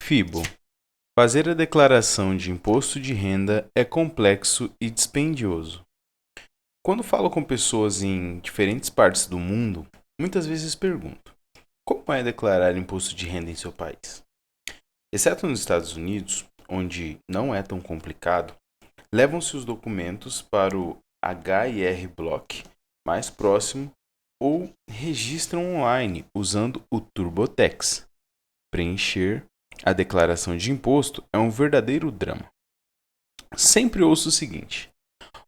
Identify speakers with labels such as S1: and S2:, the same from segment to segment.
S1: FIBO. Fazer a declaração de imposto de renda é complexo e dispendioso. Quando falo com pessoas em diferentes partes do mundo, muitas vezes pergunto: como é declarar imposto de renda em seu país? Exceto nos Estados Unidos, onde não é tão complicado, levam-se os documentos para o HIR Block mais próximo ou registram online usando o TurboTax. Preencher a declaração de imposto é um verdadeiro drama. Sempre ouço o seguinte: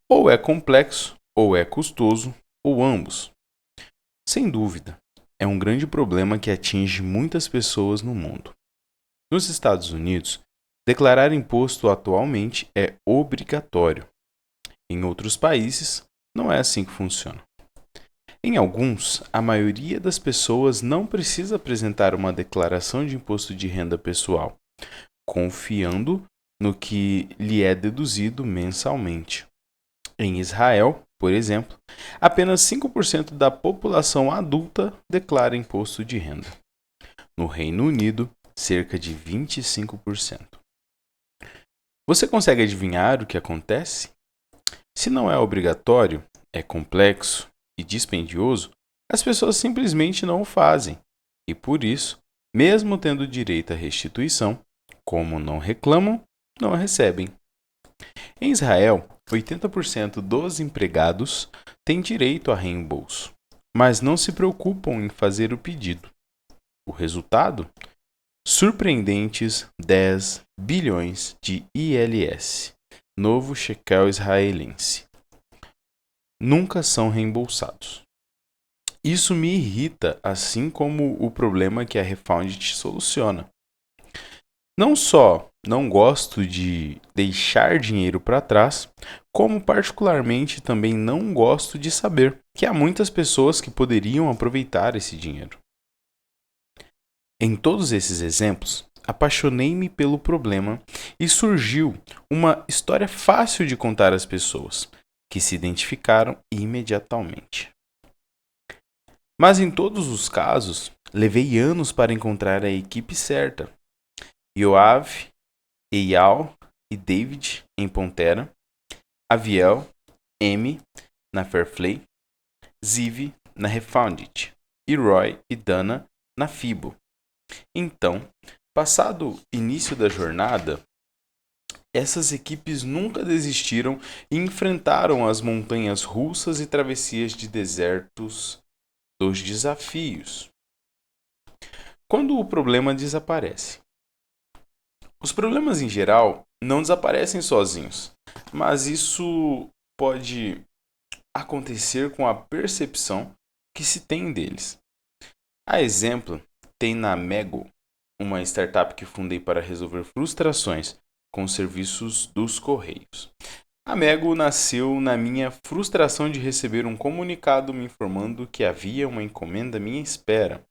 S1: ou é complexo, ou é custoso, ou ambos. Sem dúvida, é um grande problema que atinge muitas pessoas no mundo. Nos Estados Unidos, declarar imposto atualmente é obrigatório. Em outros países, não é assim que funciona. Em alguns, a maioria das pessoas não precisa apresentar uma declaração de imposto de renda pessoal, confiando no que lhe é deduzido mensalmente. Em Israel, por exemplo, apenas 5% da população adulta declara imposto de renda. No Reino Unido, cerca de 25%. Você consegue adivinhar o que acontece? Se não é obrigatório, é complexo e dispendioso, as pessoas simplesmente não o fazem. E por isso, mesmo tendo direito à restituição, como não reclamam, não a recebem. Em Israel, 80% dos empregados têm direito a reembolso, mas não se preocupam em fazer o pedido. O resultado? Surpreendentes 10 bilhões de ILS, novo shekel israelense, nunca são reembolsados. Isso me irrita, assim como o problema que a Refounded soluciona. Não só não gosto de deixar dinheiro para trás, como particularmente também não gosto de saber que há muitas pessoas que poderiam aproveitar esse dinheiro. Em todos esses exemplos, apaixonei-me pelo problema e surgiu uma história fácil de contar às pessoas, que se identificaram imediatamente. Mas em todos os casos, levei anos para encontrar a equipe certa. Yoav, Eyal e David em Pontera, Aviel, M na Fairplay, Ziv na Refounded e Roy e Dana na Fibo. Então, passado o início da jornada, essas equipes nunca desistiram e enfrentaram as montanhas russas e travessias de desertos dos desafios. Quando o problema desaparece. Os problemas em geral não desaparecem sozinhos, mas isso pode acontecer com a percepção que se tem deles. A exemplo, tem na Mego, uma startup que fundei para resolver frustrações com os serviços dos Correios. A Mego nasceu na minha frustração de receber um comunicado me informando que havia uma encomenda à minha espera.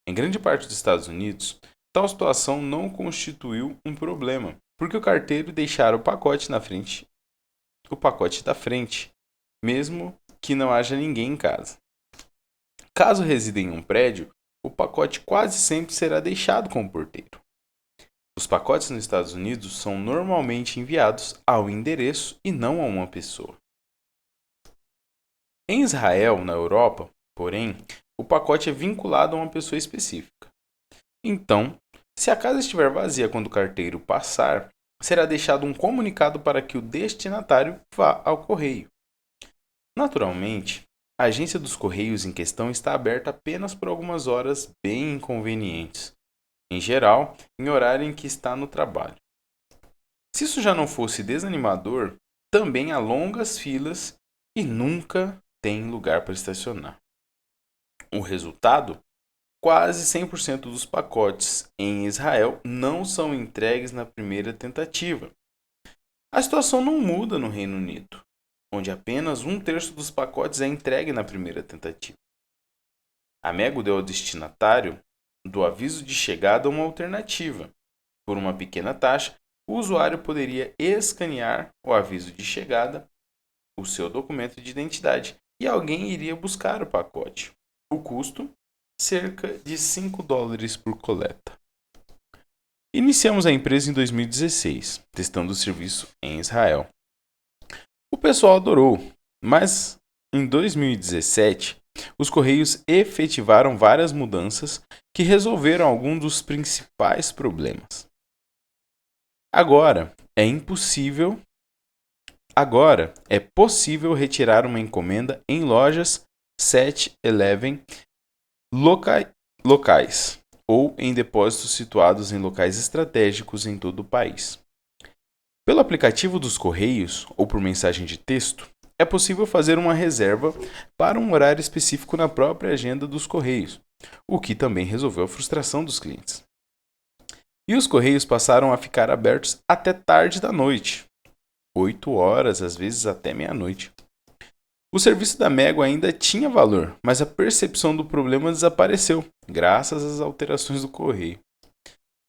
S1: Em grande parte dos Estados Unidos, tal situação não constituiu um problema, porque o carteiro deixara o pacote da frente, mesmo que não haja ninguém em casa. Caso resida em um prédio, o pacote quase sempre será deixado com o porteiro. Os pacotes nos Estados Unidos são normalmente enviados ao endereço e não a uma pessoa. Em Israel, na Europa, porém, o pacote é vinculado a uma pessoa específica. Então, se a casa estiver vazia quando o carteiro passar, será deixado um comunicado para que o destinatário vá ao correio. Naturalmente, a agência dos Correios em questão está aberta apenas por algumas horas bem inconvenientes, em geral, em horário em que está no trabalho. Se isso já não fosse desanimador, também há longas filas e nunca tem lugar para estacionar. O resultado? Quase 100% dos pacotes em Israel não são entregues na primeira tentativa. A situação não muda no Reino Unido, onde apenas um terço dos pacotes é entregue na primeira tentativa. A Mego deu ao destinatário do aviso de chegada uma alternativa. Por uma pequena taxa, o usuário poderia escanear o aviso de chegada, o seu documento de identidade, e alguém iria buscar o pacote. O custo? Cerca de $5 por coleta. Iniciamos a empresa em 2016, testando o serviço em Israel. O pessoal adorou, mas em 2017, os Correios efetivaram várias mudanças que resolveram alguns dos principais problemas. Agora é possível retirar uma encomenda em lojas 7-Eleven locais ou em depósitos situados em locais estratégicos em todo o país. Pelo aplicativo dos Correios ou por mensagem de texto, é possível fazer uma reserva para um horário específico na própria agenda dos Correios, o que também resolveu a frustração dos clientes. E os Correios passaram a ficar abertos até tarde da noite, 8 horas, às vezes até meia-noite. O serviço da Mego ainda tinha valor, mas a percepção do problema desapareceu, graças às alterações do Correio.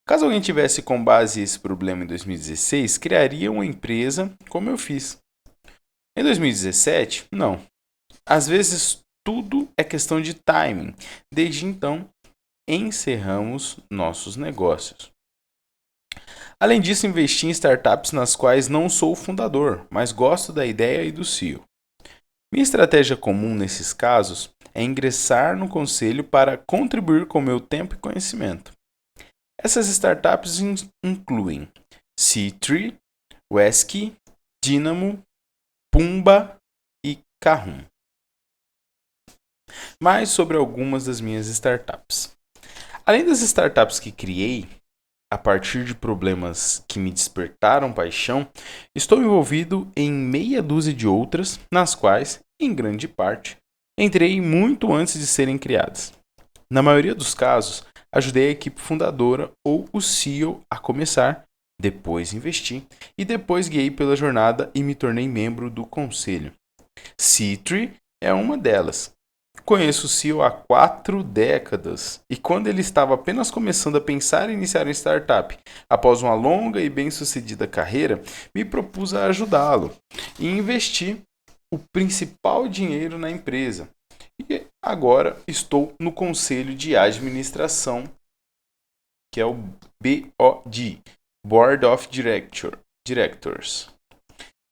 S1: Caso alguém tivesse com base esse problema em 2016, criaria uma empresa como eu fiz. Em 2017, não. Às vezes tudo é questão de timing. Desde então, encerramos nossos negócios. Além disso, investi em startups nas quais não sou o fundador, mas gosto da ideia e do CEO. Minha estratégia comum nesses casos é ingressar no conselho para contribuir com meu tempo e conhecimento. Essas startups incluem C3, Wesky, Dynamo, Pumba e Kahun. Mais sobre algumas das minhas startups. Além das startups que criei, a partir de problemas que me despertaram paixão, estou envolvido em meia dúzia de outras, nas quais, em grande parte, entrei muito antes de serem criadas. Na maioria dos casos, ajudei a equipe fundadora ou o CEO a começar, depois investi e depois guiei pela jornada e me tornei membro do conselho. C3 é uma delas. Conheço o CEO há 4 décadas e quando ele estava apenas começando a pensar em iniciar uma startup, após uma longa e bem-sucedida carreira, me propus a ajudá-lo e investir o principal dinheiro na empresa. E agora estou no conselho de administração, que é o BOD, Board of Directors.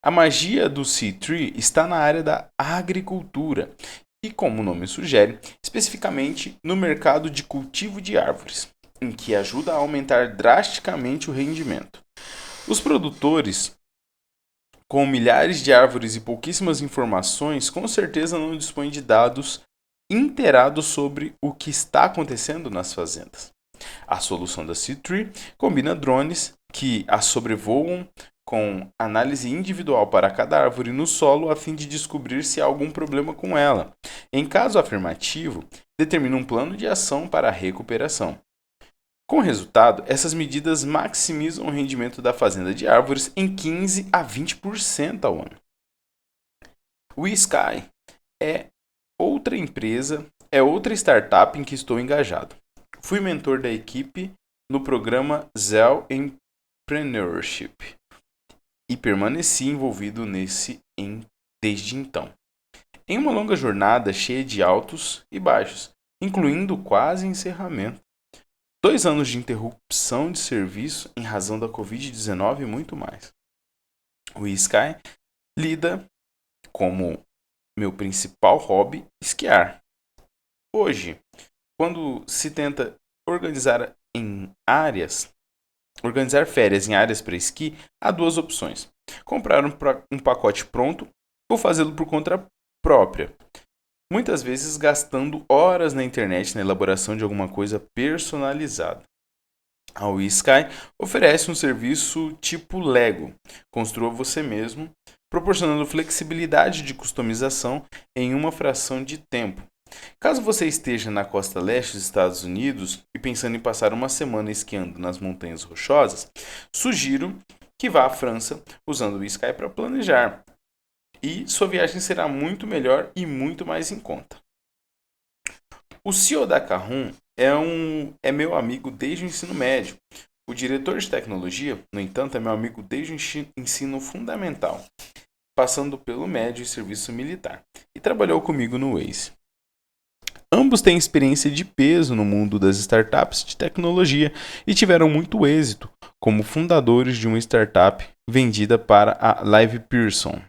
S1: A magia do C3 está na área da agricultura e, como o nome sugere, especificamente no mercado de cultivo de árvores, em que ajuda a aumentar drasticamente o rendimento. Os produtores, com milhares de árvores e pouquíssimas informações, com certeza não dispõem de dados inteirados sobre o que está acontecendo nas fazendas. A solução da C3 combina drones que a sobrevoam com análise individual para cada árvore no solo a fim de descobrir se há algum problema com ela. Em caso afirmativo, determina um plano de ação para a recuperação. Com resultado, essas medidas maximizam o rendimento da fazenda de árvores em 15 a 20% ao ano. O Sky é outra empresa, é outra startup em que estou engajado. Fui mentor da equipe no programa Zell Entrepreneurship e permaneci envolvido desde então. Em uma longa jornada cheia de altos e baixos, incluindo quase encerramento, 2 anos de interrupção de serviço em razão da Covid-19 e muito mais. O Sky lida como meu principal hobby esquiar. Hoje, quando se tenta organizar férias em áreas para esqui, há 2 opções: comprar um pacote pronto ou fazê-lo por conta própria, muitas vezes gastando horas na internet na elaboração de alguma coisa personalizada. A WeSky oferece um serviço tipo Lego, construa você mesmo, proporcionando flexibilidade de customização em uma fração de tempo. Caso você esteja na costa leste dos Estados Unidos e pensando em passar uma semana esquiando nas montanhas rochosas, sugiro que vá à França usando o Sky para planejar. E sua viagem será muito melhor e muito mais em conta. O CEO da Kahun é meu amigo desde o ensino médio. O diretor de tecnologia, no entanto, é meu amigo desde o ensino fundamental, passando pelo médio e serviço militar, e trabalhou comigo no Waze. Ambos têm experiência de peso no mundo das startups de tecnologia e tiveram muito êxito como fundadores de uma startup vendida para a LivePerson.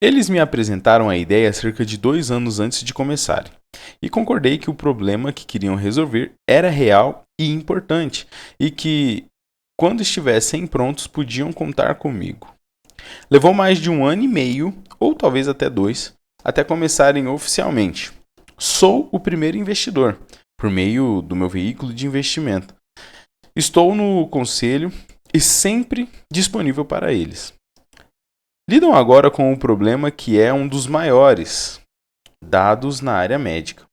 S1: Eles me apresentaram a ideia cerca de 2 anos antes de começarem, e concordei que o problema que queriam resolver era real e importante, e que, quando estivessem prontos, podiam contar comigo. Levou mais de 1 ano e meio, ou talvez até 2, até começarem oficialmente. Sou o primeiro investidor, por meio do meu veículo de investimento. Estou no conselho e sempre disponível para eles. Lidam agora com um problema que é um dos maiores: dados na área médica.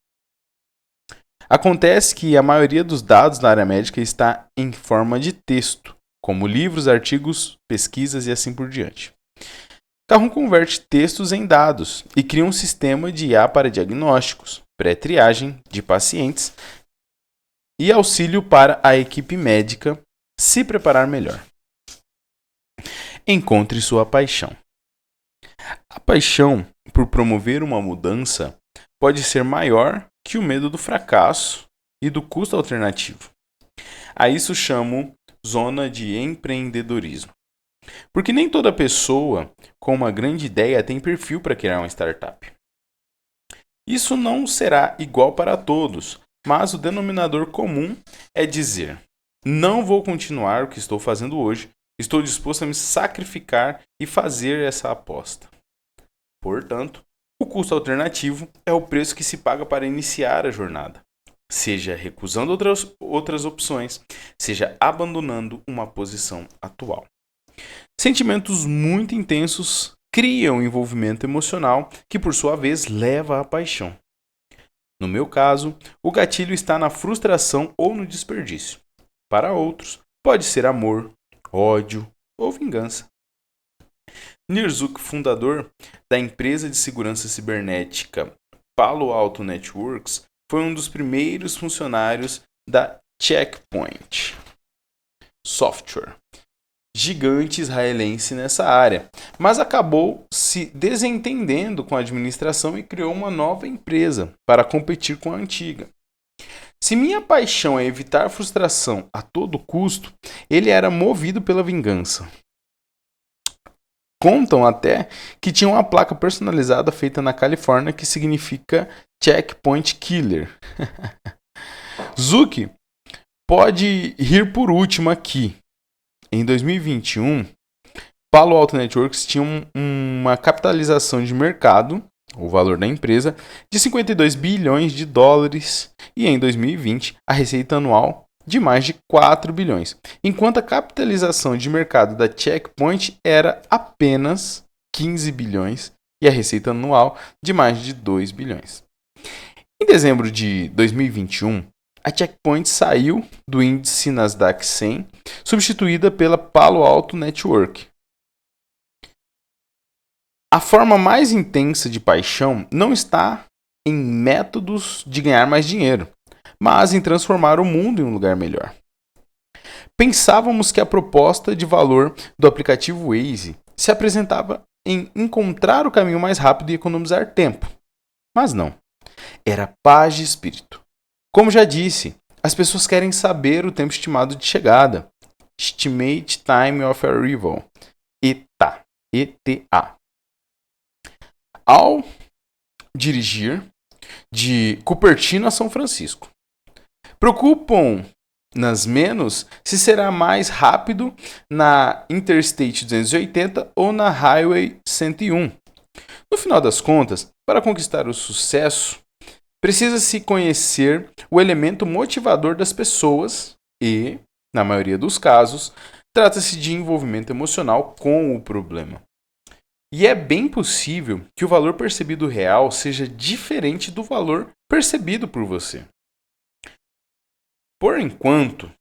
S1: Acontece que a maioria dos dados na área médica está em forma de texto, como livros, artigos, pesquisas e assim por diante. Carrum converte textos em dados e cria um sistema de IA para diagnósticos, pré-triagem de pacientes e auxílio para a equipe médica se preparar melhor. Encontre sua paixão. A paixão por promover uma mudança pode ser maior que o medo do fracasso e do custo alternativo. A isso chamo zona de empreendedorismo. Porque nem toda pessoa com uma grande ideia tem perfil para criar uma startup. Isso não será igual para todos, mas o denominador comum é dizer: não vou continuar o que estou fazendo hoje, estou disposto a me sacrificar e fazer essa aposta. Portanto, o custo alternativo é o preço que se paga para iniciar a jornada, seja recusando outras opções, seja abandonando uma posição atual. Sentimentos muito intensos criam envolvimento emocional que, por sua vez, leva à paixão. No meu caso, o gatilho está na frustração ou no desperdício. Para outros, pode ser amor, ódio ou vingança. Nir Zuk, fundador da empresa de segurança cibernética Palo Alto Networks, foi um dos primeiros funcionários da Check Point Software, gigante israelense nessa área, mas acabou se desentendendo com a administração e criou uma nova empresa para competir com a antiga. Se minha paixão é evitar frustração a todo custo, ele era movido pela vingança. Contam até que tinha uma placa personalizada feita na Califórnia que significa Checkpoint Killer. Zuck pode rir por último aqui. Em 2021, Palo Alto Networks tinha uma capitalização de mercado, o valor da empresa, de 52 bilhões de dólares e em 2020 a receita anual de mais de 4 bilhões, enquanto a capitalização de mercado da Checkpoint era apenas 15 bilhões e a receita anual de mais de 2 bilhões. Em dezembro de 2021, a Checkpoint saiu do índice Nasdaq 100, substituída pela Palo Alto Network. A forma mais intensa de paixão não está em métodos de ganhar mais dinheiro, mas em transformar o mundo em um lugar melhor. Pensávamos que a proposta de valor do aplicativo Waze se apresentava em encontrar o caminho mais rápido e economizar tempo. Mas não. Era paz de espírito. Como já disse, as pessoas querem saber o tempo estimado de chegada. Estimate Time of Arrival. ETA. ETA. Ao dirigir de Cupertino a São Francisco. Preocupam-nas menos se será mais rápido na Interstate 280 ou na Highway 101. No final das contas, para conquistar o sucesso, precisa-se conhecer o elemento motivador das pessoas e, na maioria dos casos, trata-se de envolvimento emocional com o problema. E é bem possível que o valor percebido real seja diferente do valor percebido por você. Por enquanto,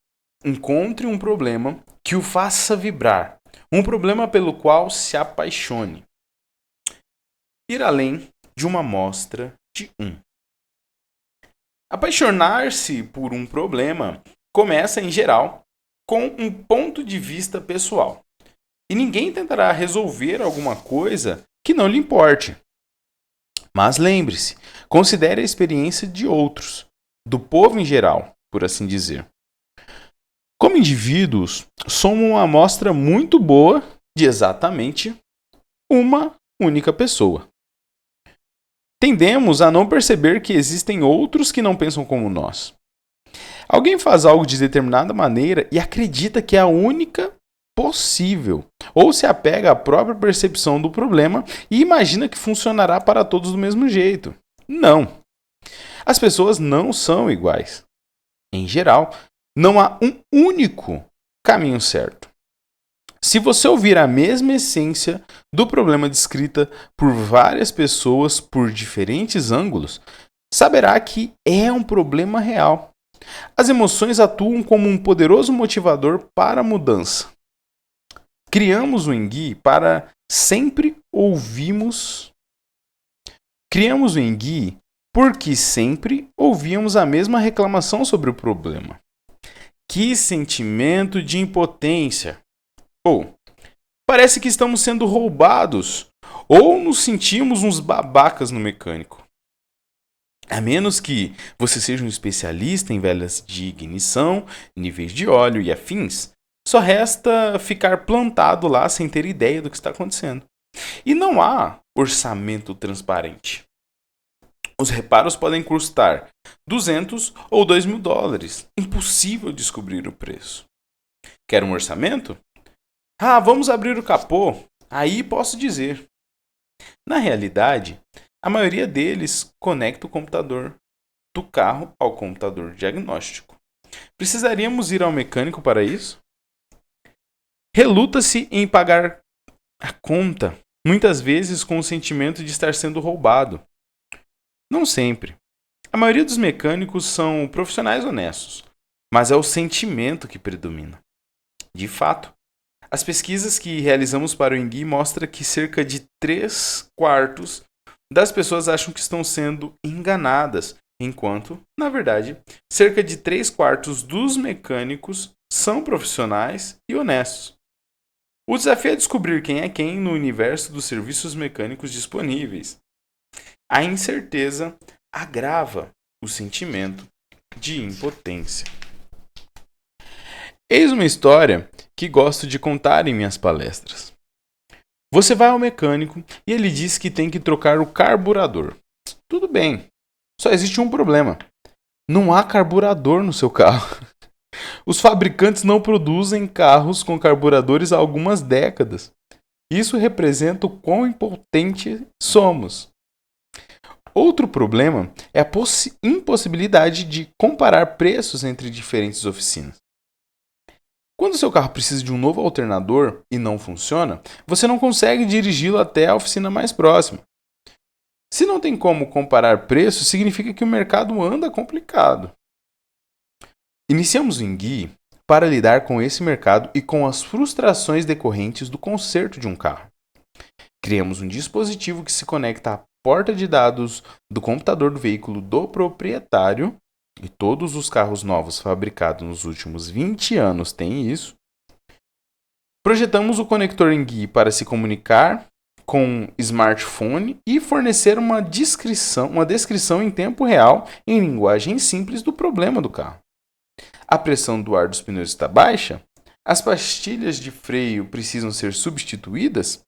S1: encontre um problema que o faça vibrar, um problema pelo qual se apaixone. Ir além de uma amostra de um. Apaixonar-se por um problema começa, em geral, com um ponto de vista pessoal. E ninguém tentará resolver alguma coisa que não lhe importe. Mas lembre-se, considere a experiência de outros, do povo em geral, por assim dizer. Como indivíduos, somos uma amostra muito boa de exatamente uma única pessoa. Tendemos a não perceber que existem outros que não pensam como nós. Alguém faz algo de determinada maneira e acredita que é a única possível, ou se apega à própria percepção do problema e imagina que funcionará para todos do mesmo jeito. Não. As pessoas não são iguais. Em geral, não há um único caminho certo. Se você ouvir a mesma essência do problema descrita por várias pessoas por diferentes ângulos, saberá que é um problema real. As emoções atuam como um poderoso motivador para a mudança. Criamos o engui para sempre ouvimos. Criamos o engui porque sempre ouvíamos a mesma reclamação sobre o problema. Que sentimento de impotência! Ou parece que estamos sendo roubados, ou nos sentimos uns babacas no mecânico. A menos que você seja um especialista em velas de ignição, níveis de óleo e afins, só resta ficar plantado lá sem ter ideia do que está acontecendo. E não há orçamento transparente. Os reparos podem custar 200 ou 2 mil dólares. Impossível descobrir o preço. Quer um orçamento? Vamos abrir o capô. Aí posso dizer. Na realidade, a maioria deles conecta o computador do carro ao computador diagnóstico. Precisaríamos ir ao mecânico para isso? Reluta-se em pagar a conta, muitas vezes com o sentimento de estar sendo roubado. Não sempre. A maioria dos mecânicos são profissionais honestos, mas é o sentimento que predomina. De fato, as pesquisas que realizamos para o engui mostram que cerca de 3/4 das pessoas acham que estão sendo enganadas, enquanto, na verdade, cerca de 3/4 dos mecânicos são profissionais e honestos. O desafio é descobrir quem é quem no universo dos serviços mecânicos disponíveis. A incerteza agrava o sentimento de impotência. Eis uma história que gosto de contar em minhas palestras. Você vai ao mecânico e ele diz que tem que trocar o carburador. Tudo bem, só existe um problema. Não há carburador no seu carro. Os fabricantes não produzem carros com carburadores há algumas décadas. Isso representa o quão impotente somos. Outro problema é a impossibilidade de comparar preços entre diferentes oficinas. Quando seu carro precisa de um novo alternador e não funciona, você não consegue dirigi-lo até a oficina mais próxima. Se não tem como comparar preços, significa que o mercado anda complicado. Iniciamos o engui para lidar com esse mercado e com as frustrações decorrentes do conserto de um carro. Criamos um dispositivo que se conecta à porta de dados do computador do veículo do proprietário, e todos os carros novos fabricados nos últimos 20 anos têm isso. Projetamos o conector engui para se comunicar com smartphone e fornecer uma descrição em tempo real, em linguagem simples, do problema do carro. A pressão do ar dos pneus está baixa? As pastilhas de freio precisam ser substituídas?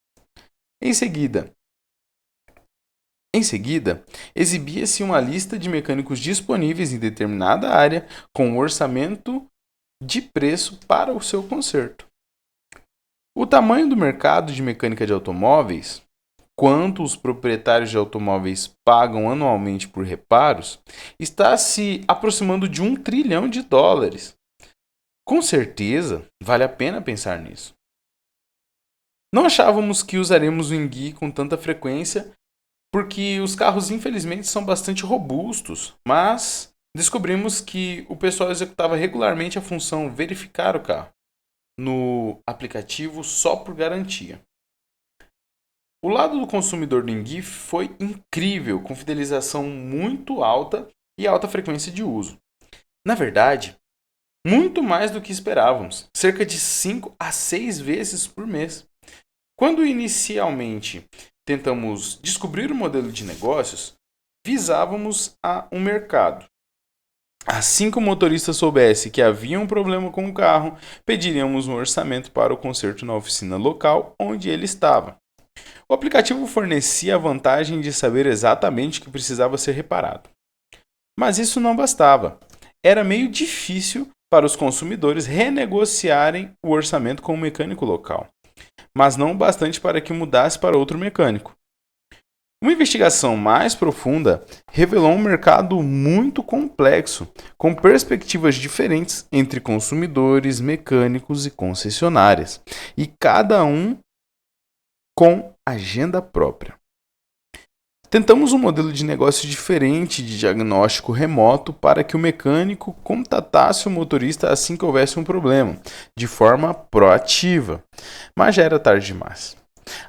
S1: Em seguida, exibia-se uma lista de mecânicos disponíveis em determinada área com um orçamento de preço para o seu conserto. O tamanho do mercado de mecânica de automóveis, quanto os proprietários de automóveis pagam anualmente por reparos, está se aproximando de $1 trilhão. Com certeza, vale a pena pensar nisso. Não achávamos que usaremos o engui com tanta frequência, porque os carros infelizmente são bastante robustos, mas descobrimos que o pessoal executava regularmente a função verificar o carro no aplicativo só por garantia. O lado do consumidor do engui foi incrível, com fidelização muito alta e alta frequência de uso. Na verdade, muito mais do que esperávamos, cerca de 5 a 6 vezes por mês. Quando inicialmente tentamos descobrir o modelo de negócios, visávamos a um mercado. Assim que o motorista soubesse que havia um problema com o carro, pediríamos um orçamento para o conserto na oficina local onde ele estava. O aplicativo fornecia a vantagem de saber exatamente o que precisava ser reparado. Mas isso não bastava. Era meio difícil para os consumidores renegociarem o orçamento com o mecânico local, mas não o bastante para que mudasse para outro mecânico. Uma investigação mais profunda revelou um mercado muito complexo, com perspectivas diferentes entre consumidores, mecânicos e concessionárias, e cada um com agenda própria. Tentamos um modelo de negócio diferente de diagnóstico remoto para que o mecânico contatasse o motorista assim que houvesse um problema, de forma proativa, mas já era tarde demais.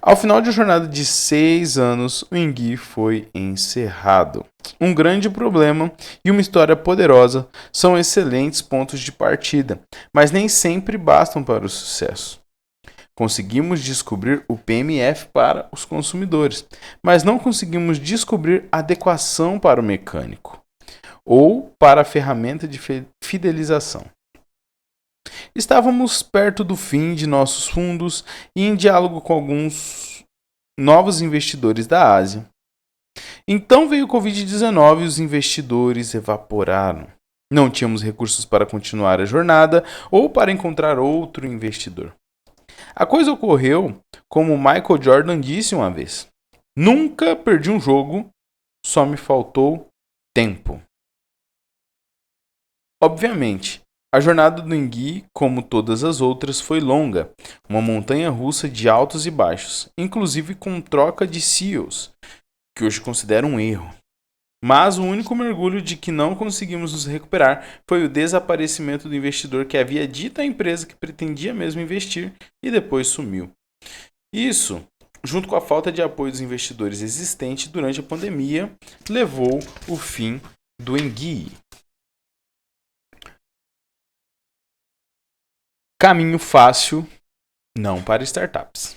S1: Ao final de uma jornada de 6 anos, o Engui foi encerrado. Um grande problema e uma história poderosa são excelentes pontos de partida, mas nem sempre bastam para o sucesso. Conseguimos descobrir o PMF para os consumidores, mas não conseguimos descobrir adequação para o mecânico ou para a ferramenta de fidelização. Estávamos perto do fim de nossos fundos e em diálogo com alguns novos investidores da Ásia. Então veio o Covid-19 e os investidores evaporaram. Não tínhamos recursos para continuar a jornada ou para encontrar outro investidor. A coisa ocorreu como Michael Jordan disse uma vez: nunca perdi um jogo, só me faltou tempo. Obviamente, a jornada do Engui, como todas as outras, foi longa, uma montanha-russa de altos e baixos, inclusive com troca de CEOs, que hoje considero um erro. Mas o único mergulho de que não conseguimos nos recuperar foi o desaparecimento do investidor que havia dito à empresa que pretendia mesmo investir e depois sumiu. Isso, junto com a falta de apoio dos investidores existentes durante a pandemia, levou o fim do Engui. Caminho fácil, não para startups.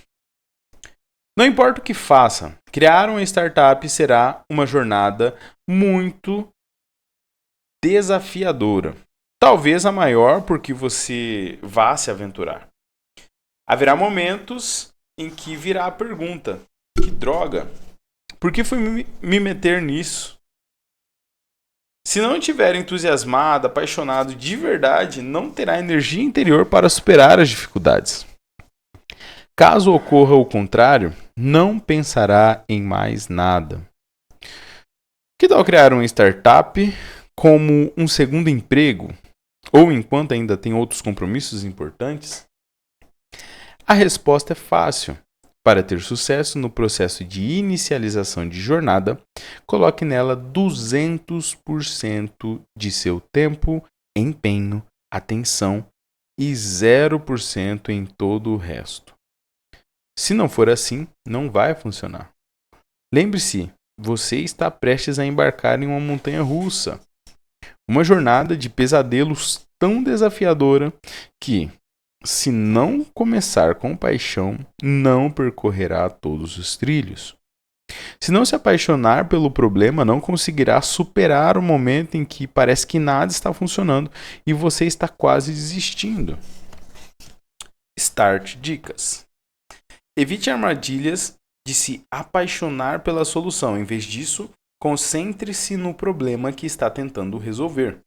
S1: Não importa o que faça, criar uma startup será uma jornada muito desafiadora. Talvez a maior porque você vá se aventurar. Haverá momentos em que virá a pergunta: que droga? Por que fui me meter nisso? Se não estiver entusiasmado, apaixonado de verdade, não terá energia interior para superar as dificuldades. Caso ocorra o contrário, não pensará em mais nada. Que tal criar uma startup como um segundo emprego? Ou enquanto ainda tem outros compromissos importantes? A resposta é fácil. Para ter sucesso no processo de inicialização de jornada, coloque nela 200% de seu tempo, empenho, atenção e 0% em todo o resto. Se não for assim, não vai funcionar. Lembre-se, você está prestes a embarcar em uma montanha-russa. Uma jornada de pesadelos tão desafiadora que, se não começar com paixão, não percorrerá todos os trilhos. Se não se apaixonar pelo problema, não conseguirá superar o momento em que parece que nada está funcionando e você está quase desistindo. Start dicas. Evite armadilhas de se apaixonar pela solução. Em vez disso, concentre-se no problema que está tentando resolver.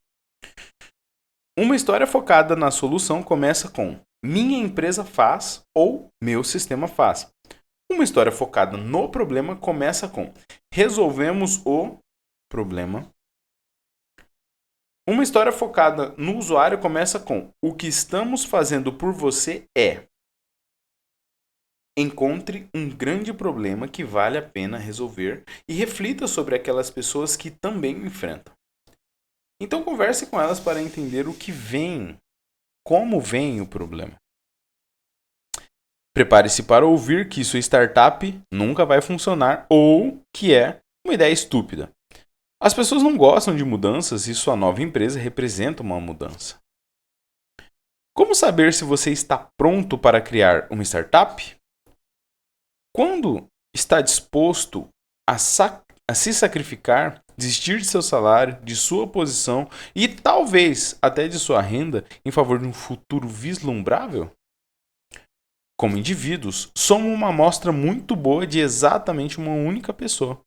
S1: Uma história focada na solução começa com minha empresa faz ou meu sistema faz. Uma história focada no problema começa com resolvemos o problema. Uma história focada no usuário começa com o que estamos fazendo por você é. Encontre um grande problema que vale a pena resolver e reflita sobre aquelas pessoas que também o enfrentam. Então converse com elas para entender o que vem, como vem o problema. Prepare-se para ouvir que sua startup nunca vai funcionar ou que é uma ideia estúpida. As pessoas não gostam de mudanças e sua nova empresa representa uma mudança. Como saber se você está pronto para criar uma startup? Quando está disposto a se sacrificar, desistir de seu salário, de sua posição e talvez até de sua renda em favor de um futuro vislumbrável? Como indivíduos, somos uma amostra muito boa de exatamente uma única pessoa.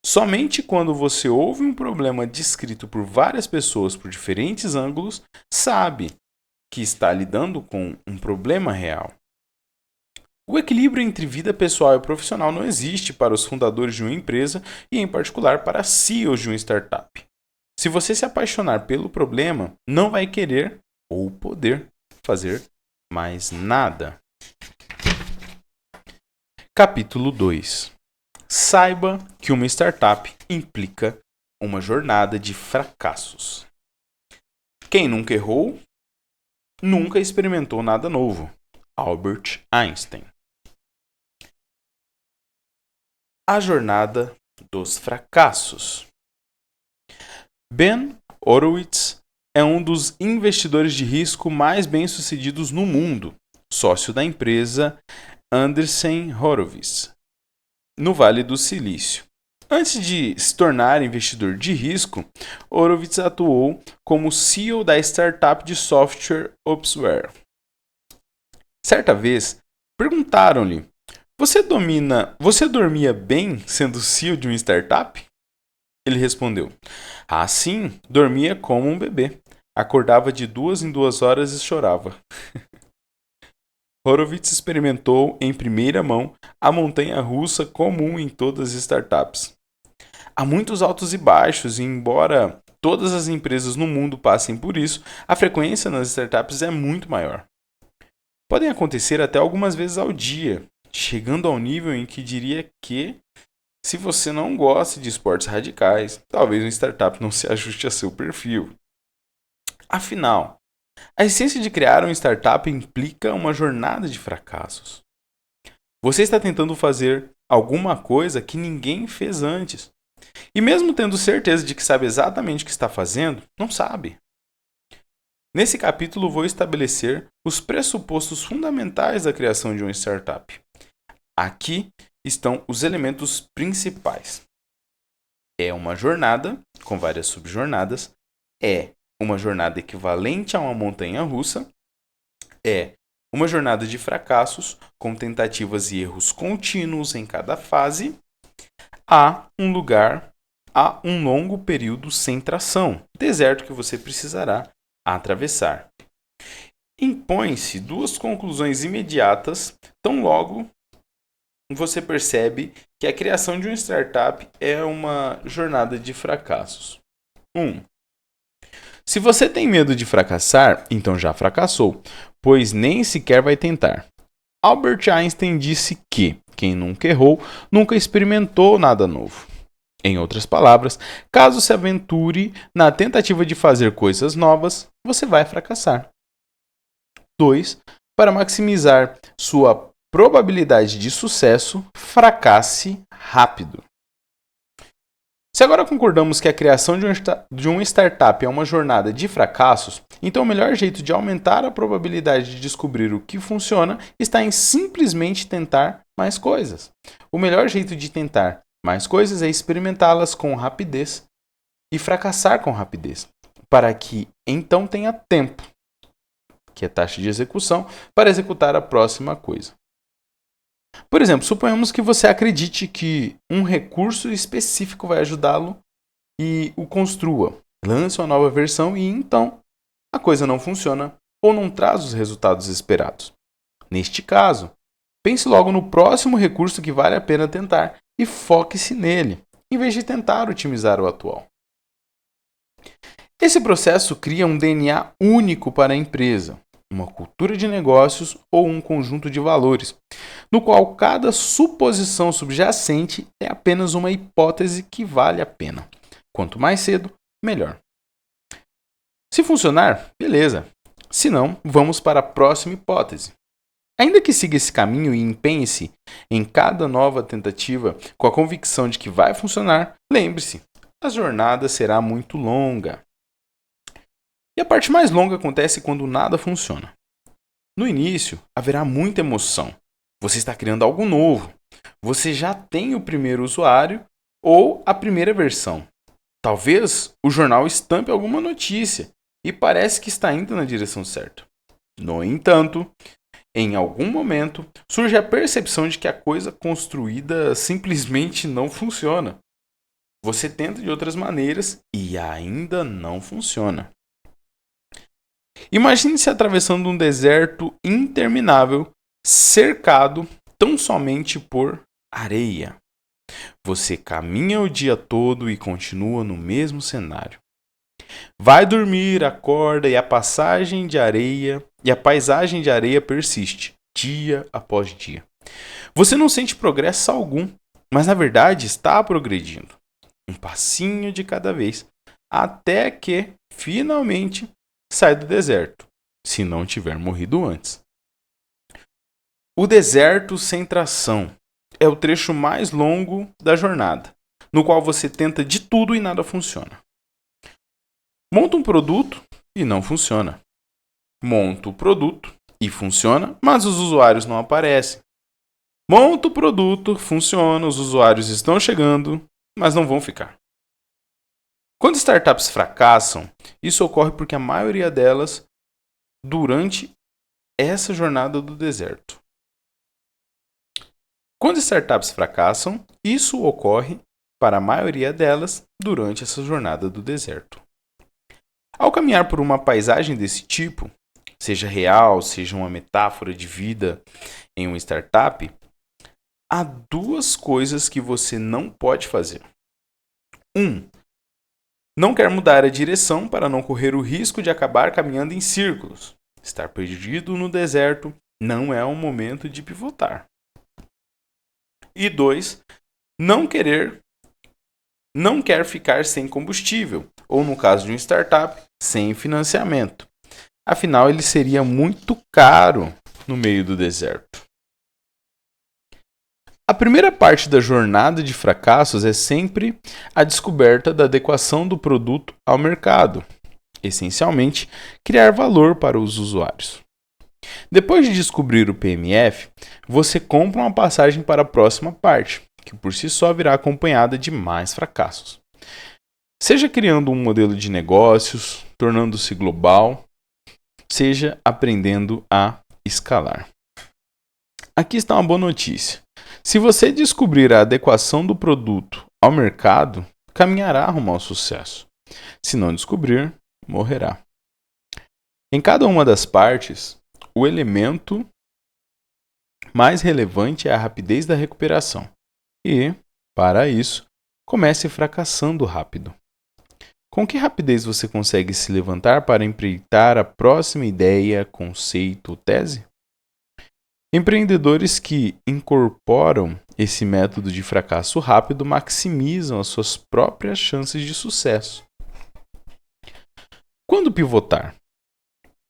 S1: Somente quando você ouve um problema descrito por várias pessoas por diferentes ângulos, sabe que está lidando com um problema real. O equilíbrio entre vida pessoal e profissional não existe para os fundadores de uma empresa e, em particular, para CEOs de uma startup. Se você se apaixonar pelo problema, não vai querer ou poder fazer mais nada. Capítulo 2. Saiba que uma startup implica uma jornada de fracassos. Quem nunca errou, nunca experimentou nada novo. Albert Einstein. A jornada dos fracassos. Ben Horowitz é um dos investidores de risco mais bem-sucedidos no mundo, sócio da empresa Andreessen Horowitz, no Vale do Silício. Antes de se tornar investidor de risco, Horowitz atuou como CEO da startup de software Opsware. Certa vez, perguntaram-lhe: Você dormia bem sendo CEO de uma startup? Ele respondeu: sim, dormia como um bebê. Acordava de 2 em 2 horas e chorava. Horowitz experimentou em primeira mão a montanha-russa comum em todas as startups. Há muitos altos e baixos e, embora todas as empresas no mundo passem por isso, a frequência nas startups é muito maior. Podem acontecer até algumas vezes ao dia, chegando ao nível em que diria que, se você não gosta de esportes radicais, talvez uma startup não se ajuste a seu perfil. Afinal, a essência de criar uma startup implica uma jornada de fracassos. Você está tentando fazer alguma coisa que ninguém fez antes. E mesmo tendo certeza de que sabe exatamente o que está fazendo, não sabe. Nesse capítulo vou estabelecer os pressupostos fundamentais da criação de uma startup. Aqui estão os elementos principais. É uma jornada, com várias subjornadas. É uma jornada equivalente a uma montanha-russa. É uma jornada de fracassos, com tentativas e erros contínuos em cada fase. Há um longo período sem tração, deserto que você precisará atravessar. Impõe-se 2 conclusões imediatas, tão logo você percebe que a criação de uma startup é uma jornada de fracassos. 1. Se você tem medo de fracassar, então já fracassou, pois nem sequer vai tentar. Albert Einstein disse que quem nunca errou, nunca experimentou nada novo. Em outras palavras, caso se aventure na tentativa de fazer coisas novas, você vai fracassar. 2. Para maximizar sua probabilidade de sucesso, fracasse rápido. Se agora concordamos que a criação de uma startup é uma jornada de fracassos, então o melhor jeito de aumentar a probabilidade de descobrir o que funciona está em simplesmente tentar mais coisas. O melhor jeito de tentar mais coisas é experimentá-las com rapidez e fracassar com rapidez, para que então tenha tempo, que é taxa de execução, para executar a próxima coisa. Por exemplo, suponhamos que você acredite que um recurso específico vai ajudá-lo e o construa, lance uma nova versão e então a coisa não funciona ou não traz os resultados esperados. Neste caso, pense logo no próximo recurso que vale a pena tentar e foque-se nele, em vez de tentar otimizar o atual. Esse processo cria um DNA único para a empresa, uma cultura de negócios ou um conjunto de valores, no qual cada suposição subjacente é apenas uma hipótese que vale a pena. Quanto mais cedo, melhor. Se funcionar, beleza. Se não, vamos para a próxima hipótese. Ainda que siga esse caminho e empenhe-se em cada nova tentativa com a convicção de que vai funcionar, lembre-se, a jornada será muito longa. E a parte mais longa acontece quando nada funciona. No início, haverá muita emoção. Você está criando algo novo, Você já tem o primeiro usuário ou a primeira versão. Talvez o jornal estampe alguma notícia e parece que está indo na direção certa. No entanto, em algum momento, surge a percepção de que a coisa construída simplesmente não funciona. Você tenta de outras maneiras e ainda não funciona. Imagine-se atravessando um deserto interminável, cercado tão somente por areia. Você caminha o dia todo e continua no mesmo cenário. Vai dormir, acorda e a paisagem de areia persiste, dia após dia. Você não sente progresso algum, mas na verdade está progredindo, um passinho de cada vez, até que finalmente sai do deserto, se não tiver morrido antes. O deserto sem tração é o trecho mais longo da jornada, no qual você tenta de tudo e nada funciona. Monta um produto e não funciona. Monta o produto e funciona, mas os usuários não aparecem. Monta o produto, funciona, os usuários estão chegando, mas não vão ficar. Quando startups fracassam, isso ocorre porque a maioria delas durante essa jornada do deserto. Quando startups fracassam, isso ocorre para a maioria delas durante essa jornada do deserto. Ao caminhar por uma paisagem desse tipo, seja real, seja uma metáfora de vida em uma startup, há duas coisas que você não pode fazer. 1. Não quer mudar a direção para não correr o risco de acabar caminhando em círculos. Estar perdido no deserto não é um momento de pivotar. E 2. Não quer ficar sem combustível, ou no caso de uma startup, sem financiamento. Afinal, ele seria muito caro no meio do deserto. A primeira parte da jornada de fracassos é sempre a descoberta da adequação do produto ao mercado. Essencialmente, criar valor para os usuários. Depois de descobrir o PMF, você compra uma passagem para a próxima parte, que por si só virá acompanhada de mais fracassos. Seja criando um modelo de negócios, tornando-se global, seja aprendendo a escalar. Aqui está uma boa notícia. Se você descobrir a adequação do produto ao mercado, caminhará rumo ao sucesso. Se não descobrir, morrerá. Em cada uma das partes, o elemento mais relevante é a rapidez da recuperação. E, para isso, comece fracassando rápido. Com que rapidez você consegue se levantar para empreitar a próxima ideia, conceito ou tese? Empreendedores que incorporam esse método de fracasso rápido maximizam as suas próprias chances de sucesso. Quando pivotar?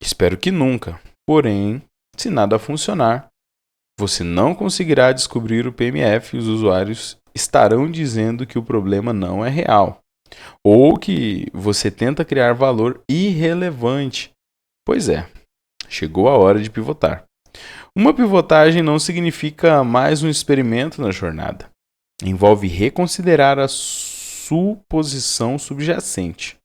S1: Espero que nunca. Porém, se nada funcionar, você não conseguirá descobrir o PMF e os usuários estarão dizendo que o problema não é real. Ou que você tenta criar valor irrelevante. Pois é, chegou a hora de pivotar. Uma pivotagem não significa mais um experimento na jornada. Envolve reconsiderar a suposição subjacente.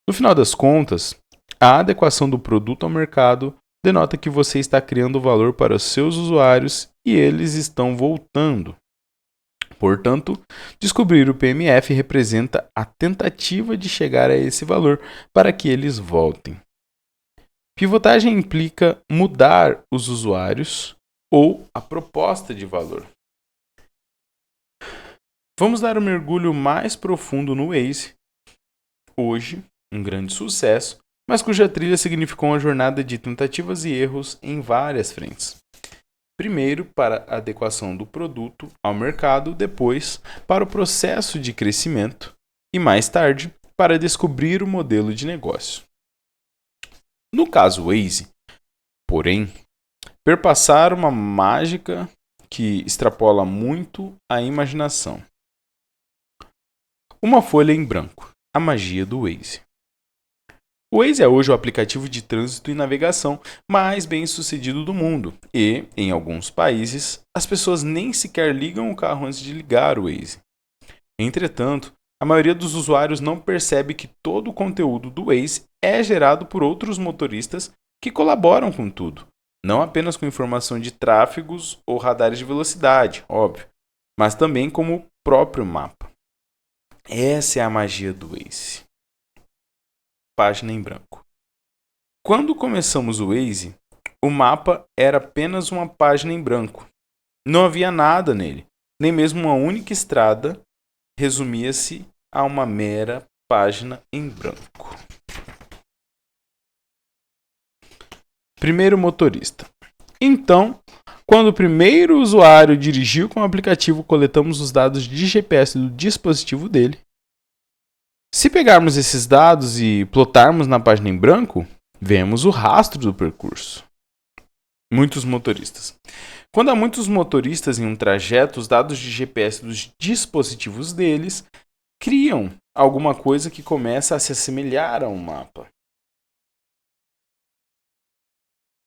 S1: No final das contas, a adequação do produto ao mercado denota que você está criando valor para os seus usuários e eles estão voltando. Portanto, descobrir o PMF representa a tentativa de chegar a esse valor para que eles voltem. Pivotagem implica mudar os usuários ou a proposta de valor. Vamos dar um mergulho mais profundo no Waze. Hoje, um grande sucesso, mas cuja trilha significou uma jornada de tentativas e erros em várias frentes. Primeiro, para a adequação do produto ao mercado, depois, para o processo de crescimento e, mais tarde, para descobrir o modelo de negócio. No caso Waze, porém, perpassar uma mágica que extrapola muito a imaginação. Uma folha em branco, a magia do Waze. O Waze é hoje o aplicativo de trânsito e navegação mais bem-sucedido do mundo e, em alguns países, as pessoas nem sequer ligam o carro antes de ligar o Waze. Entretanto, a maioria dos usuários não percebe que todo o conteúdo do Waze é gerado por outros motoristas que colaboram com tudo, não apenas com informação de tráfegos ou radares de velocidade, óbvio, mas também como o próprio mapa. Essa é a magia do Waze. Página em branco. Quando começamos o Waze, o mapa era apenas uma página em branco. Não havia nada nele, nem mesmo uma única estrada, resumia-se a uma mera página em branco. Primeiro motorista. Então, quando o primeiro usuário dirigiu com o aplicativo, coletamos os dados de GPS do dispositivo dele. Se pegarmos esses dados e plotarmos na página em branco, vemos o rastro do percurso. Muitos motoristas. Quando há muitos motoristas em um trajeto, os dados de GPS dos dispositivos deles criam alguma coisa que começa a se assemelhar a um mapa.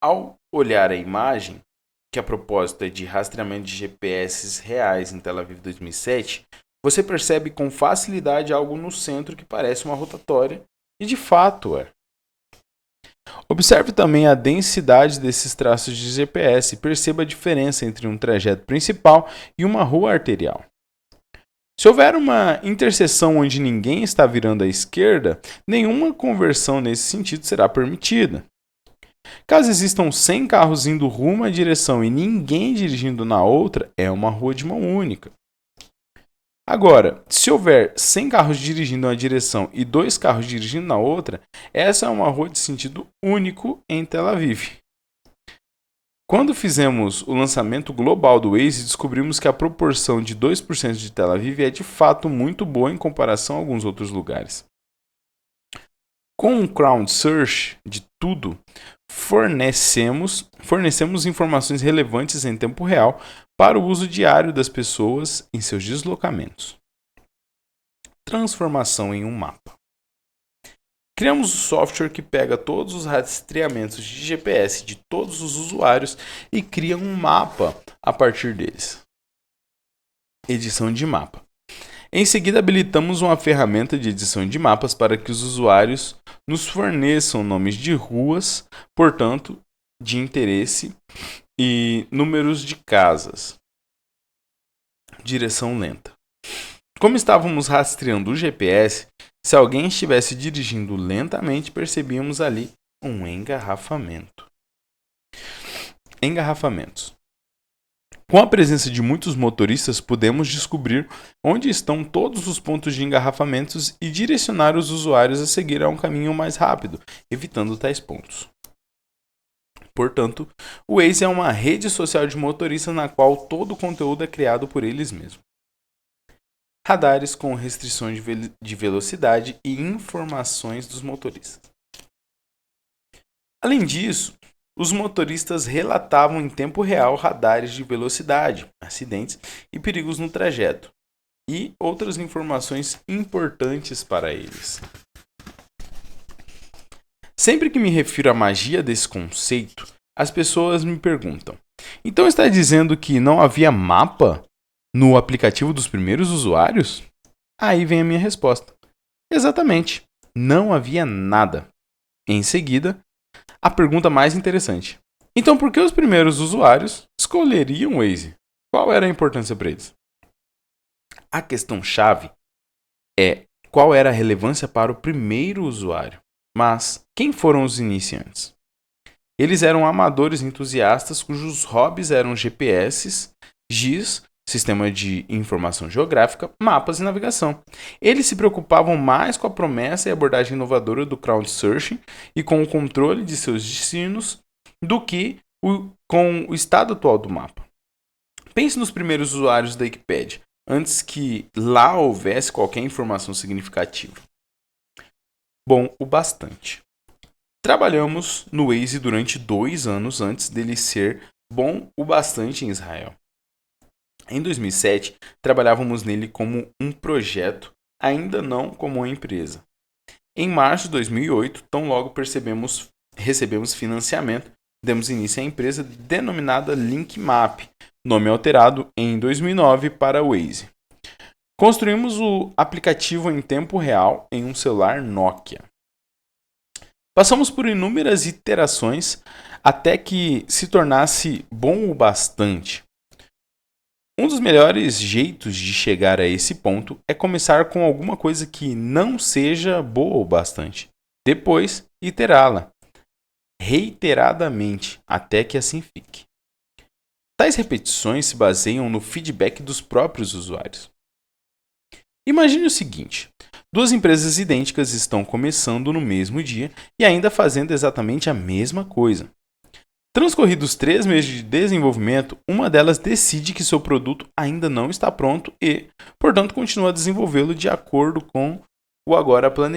S1: Ao olhar a imagem, que a propósito é de rastreamento de GPS reais em Tel Aviv 2007, você percebe com facilidade algo no centro que parece uma rotatória, e de fato é. Observe também a densidade desses traços de GPS e perceba a diferença entre um trajeto principal e uma rua arterial. Se houver uma interseção onde ninguém está virando à esquerda, nenhuma conversão nesse sentido será permitida. Caso existam 100 carros indo rumo à direção e ninguém dirigindo na outra, é uma rua de mão única. Agora, se houver 100 carros dirigindo uma direção e 2 carros dirigindo na outra, essa é uma rua de sentido único em Tel Aviv. Quando fizemos o lançamento global do Waze, descobrimos que a proporção de 2% de Tel Aviv é de fato muito boa em comparação a alguns outros lugares. Com um crowdsourcing de tudo, fornecemos informações relevantes em tempo real para o uso diário das pessoas em seus deslocamentos. Transformação em um mapa. Criamos um software que pega todos os rastreamentos de GPS de todos os usuários e cria um mapa a partir deles. Edição de mapa. Em seguida, habilitamos uma ferramenta de edição de mapas para que os usuários nos forneçam nomes de ruas, portanto, de interesse, e números de casas. Direção lenta. Como estávamos rastreando o GPS, se alguém estivesse dirigindo lentamente, percebíamos ali um engarrafamento. Engarrafamentos. Com a presença de muitos motoristas, podemos descobrir onde estão todos os pontos de engarrafamentos e direcionar os usuários a seguir a um caminho mais rápido, evitando tais pontos. Portanto, o Waze é uma rede social de motoristas na qual todo o conteúdo é criado por eles mesmos. Radares com restrições de velocidade e informações dos motoristas. Além disso, os motoristas relatavam em tempo real radares de velocidade, acidentes e perigos no trajeto, e outras informações importantes para eles. Sempre que me refiro à magia desse conceito, as pessoas me perguntam: então está dizendo que não havia mapa no aplicativo dos primeiros usuários? Aí vem a minha resposta. Exatamente, não havia nada. Em seguida, a pergunta mais interessante. Então, por que os primeiros usuários escolheriam o Waze? Qual era a importância para eles? A questão-chave é qual era a relevância para o primeiro usuário. Mas quem foram os iniciantes? Eles eram amadores entusiastas cujos hobbies eram GPS, GIS, Sistema de Informação Geográfica, mapas e navegação. Eles se preocupavam mais com a promessa e abordagem inovadora do crowdsourcing e com o controle de seus destinos do que com o estado atual do mapa. Pense nos primeiros usuários da Wikipedia, antes que lá houvesse qualquer informação significativa. Bom o bastante. Trabalhamos no Waze durante 2 anos antes dele ser bom o bastante em Israel. Em 2007, trabalhávamos nele como um projeto, ainda não como uma empresa. Em março de 2008, tão logo recebemos financiamento, demos início à empresa denominada LinkMap, nome alterado em 2009 para Waze. Construímos o aplicativo em tempo real em um celular Nokia. Passamos por inúmeras iterações até que se tornasse bom o bastante. Um dos melhores jeitos de chegar a esse ponto é começar com alguma coisa que não seja boa o bastante. Depois, iterá-la reiteradamente até que assim fique. Tais repetições se baseiam no feedback dos próprios usuários. Imagine o seguinte: duas empresas idênticas estão começando no mesmo dia e ainda fazendo exatamente a mesma coisa. Transcorridos 3 meses de desenvolvimento, uma delas decide que seu produto ainda não está pronto e, portanto, continua a desenvolvê-lo de acordo com o agora planejado.